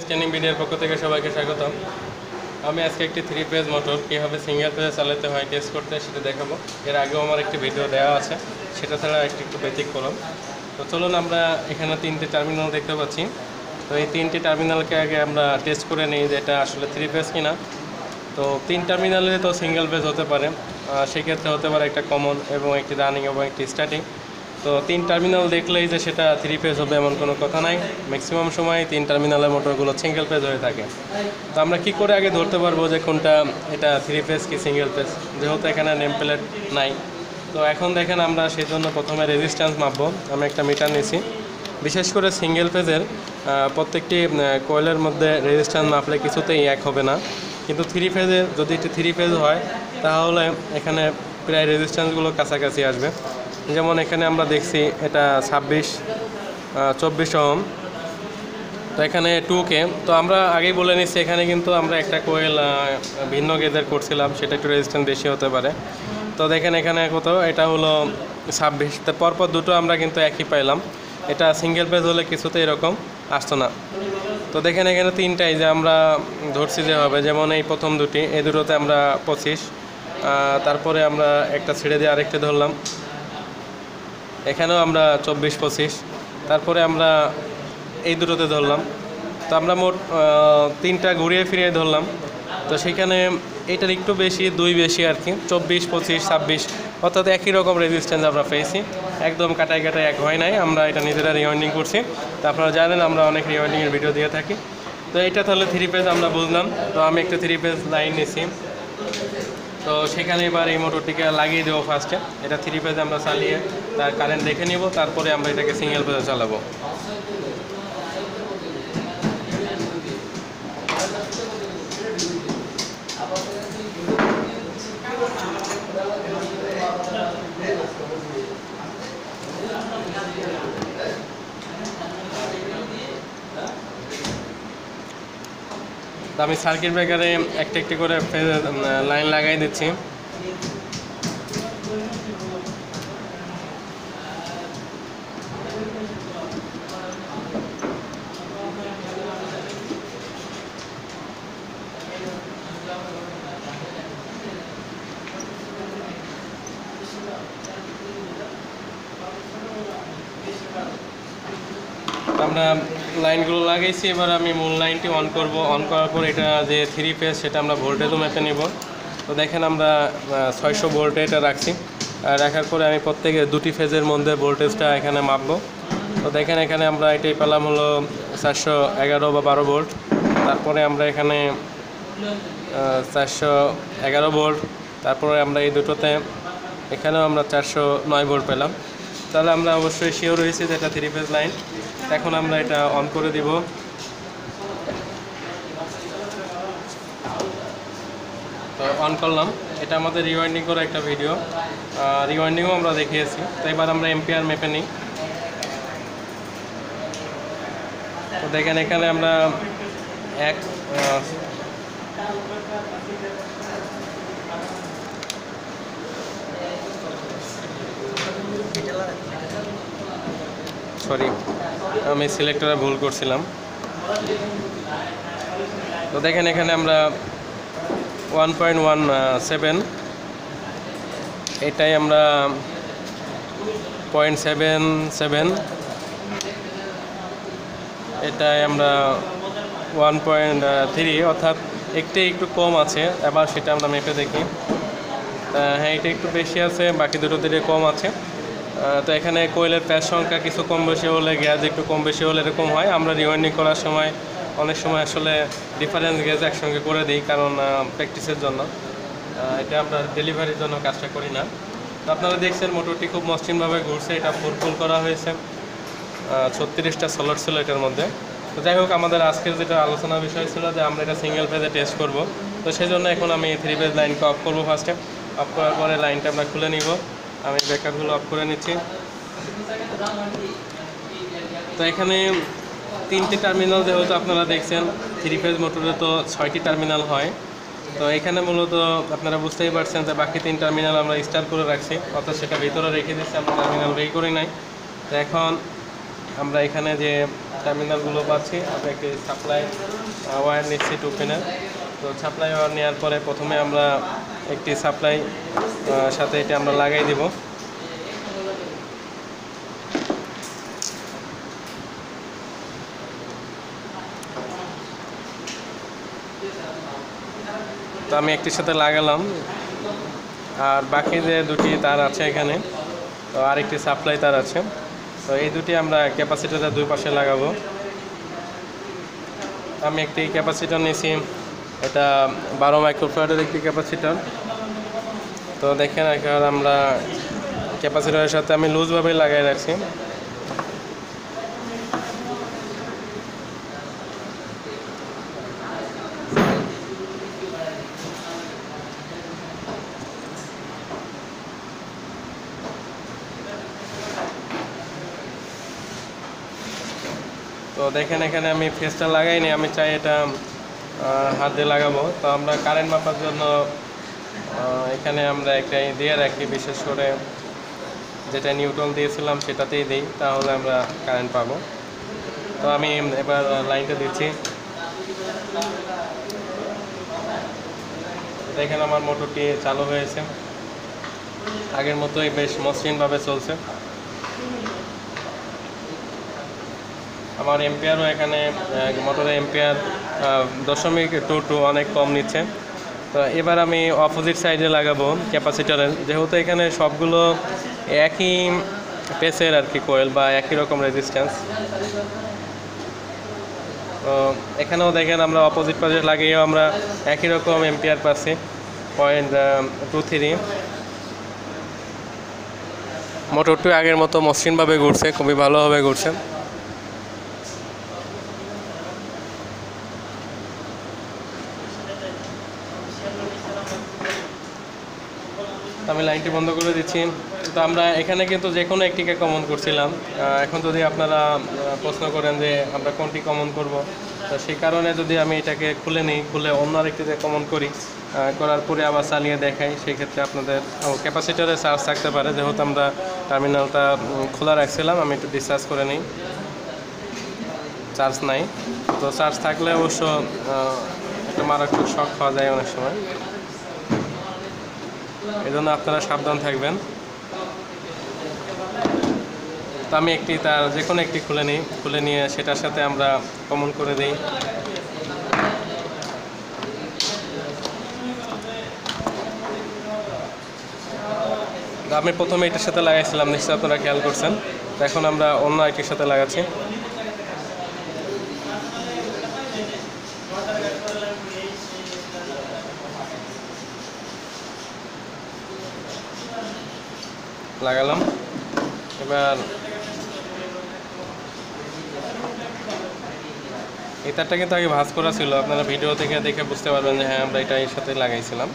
Scanning ভিডিওর পক্ষ থেকে সবাইকে স্বাগতম। আমি আজকে একটি 3 ফেজ মোটর কীভাবে সিঙ্গেল ফেজে চালাতে হয় টেস্ট করতে সেটা দেখাবো। এর আগেও আমার একটি ভিডিও দেওয়া আছে, সেটা ছাড়া একটু ব্যতিক্রম। তো চলুন, আমরা এখানে 3টে টার্মিনাল দেখতে পাচ্ছি। তো এই 3টে টার্মিনালকে আগে আমরা টেস্ট করে নিই যে এটা আসলে 3 ফেজ কিনা। তো 3 টার্মিনালে তো সিঙ্গেল ফেজ হতে পারে, সেক্ষেত্রে হতে পারে একটা কমন এবং একটি রানিং এবং একটি স্টার্টিং। তো 3 টার্মিনাল দেখলেই যে সেটা 3 ফেজ হবে এমন কোনো কথা নাই। ম্যাক্সিমাম সময় 3 টার্মিনালের মোটরগুলো সিঙ্গেল ফেজ হয়ে থাকে। তো আমরা কি করে আগে ধরতে পারবো যে কোনটা এটা 3 ফেজ কি সিঙ্গেল ফেজ, যেহেতু এখানে নেম প্লেট নাই। তো এখন দেখেন, আমরা সেই জন্য প্রথমে রেজিস্ট্যান্স মাপবো। আমি একটা মিটার নিছি। বিশেষ করে সিঙ্গেল ফেজের প্রত্যেকটি কয়েলের মধ্যে রেজিস্ট্যান্স মাপলে কিছুতেই এক হবে না, কিন্তু 3 ফেজের যদি এটি 3 ফেজ হয় তাহলে এখানে প্রায় রেজিস্ট্যান্সগুলো কাছাকাছি আসবে। যেমন এখানে আমরা দেখছি এটা 24 ওহম। তো এখানে 2K। তো আমরা আগেই বলে নিচ্ছি, এখানে কিন্তু আমরা একটা কোয়েল ভিন্ন গেজের করছিলাম, সেটা একটু রেজিস্ট্যান্স বেশি হতে পারে। তো দেখেন এখানে কত, এটা হলো 26। তো পরপর দুটো আমরা কিন্তু একই পাইলাম। এটা সিঙ্গেল পেজ হলে কিছুতে এরকম আসতো না। তো দেখেন এখানে 3টাই যে আমরা ধরছি যে হবে, যেমন এই প্রথম দুটি, এই দুটোতে আমরা 25, তারপরে আমরা একটা ছেড়ে দিয়ে আরেকটা ধরলাম, এখানেও আমরা 24-25, তারপরে আমরা এই দুটোতে ধরলাম। তো আমরা মোট 3টা ঘুরিয়ে ফিরিয়ে ধরলাম। তো সেখানে এইটার একটু বেশি, 2 বেশি আর কি, 24, 25, 26, অর্থাৎ একই রকম রেজিস্ট্যান্স আমরা পেয়েছি। একদম কাটাই এক হয় নাই, আমরা এটা নিজেরা রিওয়াইন্ডিং করছি। তো আপনারা জানেন আমরা অনেক রিওয়াইন্ডিংয়ের ভিডিও দিয়ে থাকি। তো এটা তাহলে 3 পেজ আমরা বুঝলাম। তো আমি একটা 3 পেজ লাইন নিছি। তো সেখানে এবার এই মোটরটিকে লাগিয়ে দেবো ফার্স্টে। এটা 3 পেজ আমরা চালিয়ে তার কারেন্ট দেখে নিব, তারপরে আমরা এটাকে সিঙ্গেল পেজে চালাবো। আমি সার্কিট ব্রেকারে একটা একটি করে লাইন লাগাই দিচ্ছি। আমরা লাইনগুলো লাগাইছি, এবার আমি মূল লাইনটি অন করব। অন করার পর এটা যে 3 ফেজ সেটা আমরা ভোল্টেজও মেপে নেব। তো দেখেন আমরা 600 ভোল্টে এটা রাখছি। রাখার পরে আমি প্রত্যেকে 2টি ফেজের মধ্যে ভোল্টেজটা এখানে মাপবো। তো দেখেন এখানে আমরা এটাই পেলাম হলো 411 বা 12 ভোল্ট। তারপরে আমরা এখানে 411 ভোল্ট। তারপরে আমরা এই দুটোতে এখানেও আমরা 409 ভোল্ট পেলাম। তাহলে আমরা অবশ্যই শিওর হয়েছি যে এটা 3 ফেজ লাইন। এখন আমরা এটা অন করে দিব। তো অন করলাম। এটা আমাদের রিওয়াইন্ডিং করা একটা ভিডিও, রিওয়াইন্ডিংও আমরা দেখিয়েছি। তো এবার আমরা এম্পিয়ার মেপে নিই। তো দেখেন এখানে আমরা আমি সিলেক্টরে ভুল করছিলাম। তো দেখেন এখানে আমরা 1.17, এটাই আমরা 0.77, এটাই আমরা 1.3, অর্থাৎ একটু কম আছে। এবার সেটা আমরা মেপে দেখি। হ্যাঁ, এটা একটু বেশি আছে, বাকি দুটো দিকে কম আছে। তো এখানে কোয়েলের প্যাচ সংখ্যা কিছু কম বেশি হলে, গ্যাস একটু কম বেশি হলে এরকম হয়। আমরা রিওয়াইন্ডিং করার সময় অনেক সময় আসলে ডিফারেন্স গ্যাস একসঙ্গে করে দিই, কারণ প্র্যাকটিসের জন্য। এটা আমরা ডেলিভারির জন্য কাজটা করি না। তো আপনারা দেখছেন মোটরটি খুব মসৃণভাবে ঘুরছে। এটা ফুল করা হয়েছে, 36টা সোলার ছিল এটার মধ্যে। তো যাই হোক, আমাদের আজকের যেটা আলোচনার বিষয় ছিল যে আমরা এটা সিঙ্গেল ফেজে টেস্ট করব। তো সেই জন্য এখন আমি 3 ফেজ লাইনকে অফ করবো ফার্স্টে। অফ করার পরে লাইনটা আমরা খুলে নিব। আমি ব্রেকারগুলো অফ করে নিচ্ছি। তো এখানে 3টে টার্মিনাল, যেহেতু আপনারা দেখছেন 3 ফেজ মোটরে তো 6টি টার্মিনাল হয়। তো এখানে মূলত আপনারা বুঝতেই পারছেন যে বাকি 3 টার্মিনাল আমরা স্টার্ট করে রাখছি, অর্থাৎ সেটা ভিতরে রেখে দিচ্ছি, আমরা টার্মিনাল বের করি নাই। তো এখন আমরা এখানে যে টার্মিনালগুলো পাচ্ছি। আমরা একটি সাপ্লাই ওয়্যার নিচ্ছি 2 পিনের। তো সাপ্লাই ওয়্যার নেওয়ার পরে প্রথমে আমরা একটি সাপ্লাই সাথে এটা আমরা লাগাই দিব। তো আমি একটির সাথে লাগালাম, আর বাকি যে দুটি তার আছে এখানে, তো আরেকটি সাপ্লাই তার আছে। তো এই দুটি আমরা ক্যাপাসিটরের দুই পাশে লাগাবো। আমি একটি ক্যাপাসিটর নিয়েছি, এটা 12 মাইক্রোফ্যারাডের একটি ক্যাপাসিটর। তো দেখেন এখন আমরা ক্যাপাসিটরের সাথে আমি লুজভাবে লাগাই রাখছি। তো দেখেন এখানে আমি ফেসটা লাগাইনি, আমি চাই এটা হাত দিয়ে লাগাবো। তো আমরা কারেন্ট মাপার জন্য এখানে আমরা একটা দিয়ে রাখি, বিশেষ করে যেটা নিউট্রাল দিয়েছিলাম সেটাতেই দিই, তাহলে আমরা কারেন্ট পাবো। তো আমি এবার লাইনটা দিচ্ছি। দেখেন আমার মোটরটি চালু হয়েছে, আগের মতোই বেশ মসৃণভাবে চলছে। আমার এম্পিয়ারও এখানে মোটরের এম্পিয়ার 0.22 অনেক কম নিচ্ছে। তো এবার আমি অপোজিট সাইডে লাগাবো ক্যাপাসিটরের, যেহেতু এখানে সবগুলো একই পেসের আর কি কোয়েল বা একই রকম রেজিস্ট্যান্স। তো এখানেও দেখেন আমরা অপোজিট পাশে লাগিয়েও আমরা একই রকম এম্পিয়ার পাচ্ছি 0.23। মোটরটি আগের মতো মসৃণভাবে ঘুরছে, খুবই ভালোভাবে ঘুরছে। আমি লাইনটি বন্ধ করে দিচ্ছি। তো আমরা এখানে কিন্তু যে কোনো একটিকে কমন করছিলাম। এখন যদি আপনারা প্রশ্ন করেন যে আমরা কোনটি কমন করব, তো সেই কারণে যদি আমি এটাকে খুলে নিই, খুলে অন্য আরেকটিতে কমন করি, করার পরে আবার চালিয়ে দেখাই, সেই ক্ষেত্রে আপনাদের ক্যাপাসিটরে চার্জ থাকতে পারে। যেহেতু আমরা টার্মিনালটা খোলা রাখছিলাম, আমি একটু ডিসচার্জ করে নিই। চার্জ নাই, তো চার্জ থাকলে অবশ্য একটা মারাত্মক শক খাওয়া যায় অনেক সময়, এই জন্য আপনারা সাবধান থাকবেন। তো আমি একটি তার যে কোনো একটি খুলে নিই, খুলে নিয়ে সেটার সাথে আমরা কমন করে দিই। আমি প্রথমে এটার সাথে লাগাইছিলাম, নিশ্চয়ই আপনারা খেয়াল করছেন। তো এখন আমরা অন্য একটির সাথে লাগাচ্ছি। লাগালাম। এবার এই তারটা কিন্তু আগে ভাঁজ করা ছিল, আপনারা ভিডিও থেকে দেখে বুঝতে পারবেন যে হ্যাঁ আমরা এটা এর সাথে লাগাইছিলাম।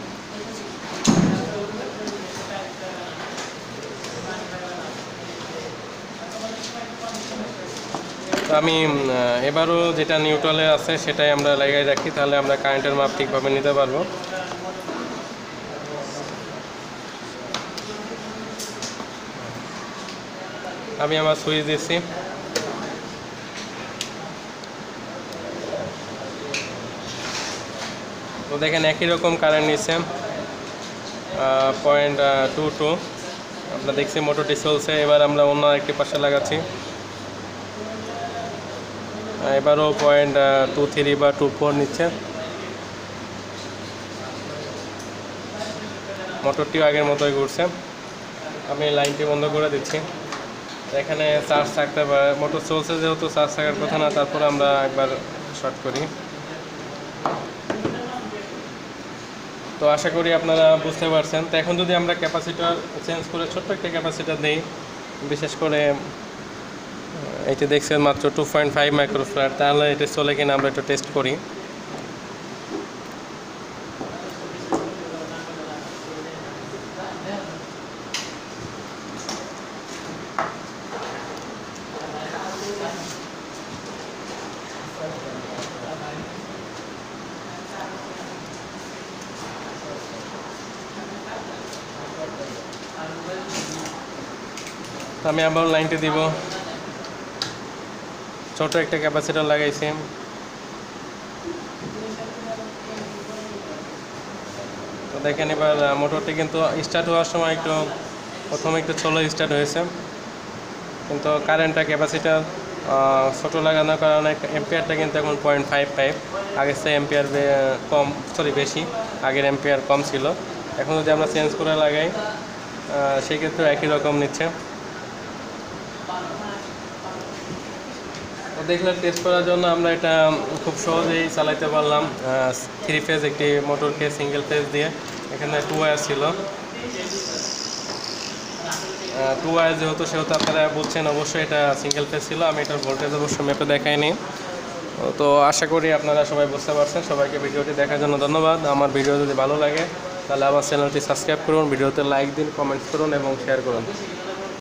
তো আমি এবারও যেটা নিউট্রালে আছে সেটাই আমরা লাগাই রাখি, তাহলে আমরা কারেন্টের মাপ ঠিকভাবে নিতে পারবো। আমি আমার সুইচ দিচ্ছি। তো দেখেন একই রকম কারেন্ট নিচ্ছে 0.22। আমরা দেখছি মোটরটি চলছে। এবার আমরা অন্য একটি পাশে লাগাচ্ছি, এবারও 0.23 বা 24 নিচ্ছে। মোটরটিও আগের মতোই ঘুরছে। আমি লাইনটি বন্ধ করে দিচ্ছি। এখানে চার্জ থাকতে পারে, মোটর চলছে যেহেতু চার্জ থাকার কথা না, তারপর আমরা একবার শর্ট করি। তো আশা করি আপনারা বুঝতে পারছেন। তো এখন যদি আমরা ক্যাপাসিটার চেঞ্জ করে ছোট্ট একটা ক্যাপাসিটার দিই, বিশেষ করে এটি দেখছেন মাত্র 2.5 মাইক্রোফ্যারাড, তাহলে এটা চলে কিনা আমরা একটু টেস্ট করি। আমি আবার লাইনটি দিব। ছোট একটা ক্যাপাসিটর লাগাইছি। তো দেখেন এবার মোটরটি কিন্তু স্টার্ট হওয়ার সময় প্রথমে একটু স্লো স্টার্ট হয়েছে, কিন্তু কারেন্টটা ক্যাপাসিটার ছোটো লাগানোর কারণে এম্পিয়ারটা কিন্তু এখন 0.55, আগের চেয়ে এম্পিয়ার কম, বেশি, আগের এম্পিয়ার কম ছিল। এখন যদি আমরা চেঞ্জ করে লাগাই সেক্ষেত্রে একই রকম নিচ্ছে। তো দেখলে টেস্ট করার জন্য আমরা এটা খুব সহজেই চালাইতে পারলাম 3 ফেজ একটি মোটরকে সিঙ্গেল ফেজ দিয়ে। এখানে 2 ওয়্যার ছিল, 2 ওয়্যার যেহেতু সেহেতু আপনারা বলছেন অবশ্যই এটা সিঙ্গেল ফেজ ছিল। আমি এটার ভোল্টেজ অবশ্যই মেপে দেখাইনি। তো আশা করি আপনারা সবাই বুঝতে পারছেন। সবাইকে ভিডিওটি দেখার জন্য ধন্যবাদ। আমার ভিডিও যদি ভালো লাগে তাহলে আমার চ্যানেলটি সাবস্ক্রাইব করুন, ভিডিওতে লাইক দিন, কমেন্টস করুন এবং শেয়ার করুন।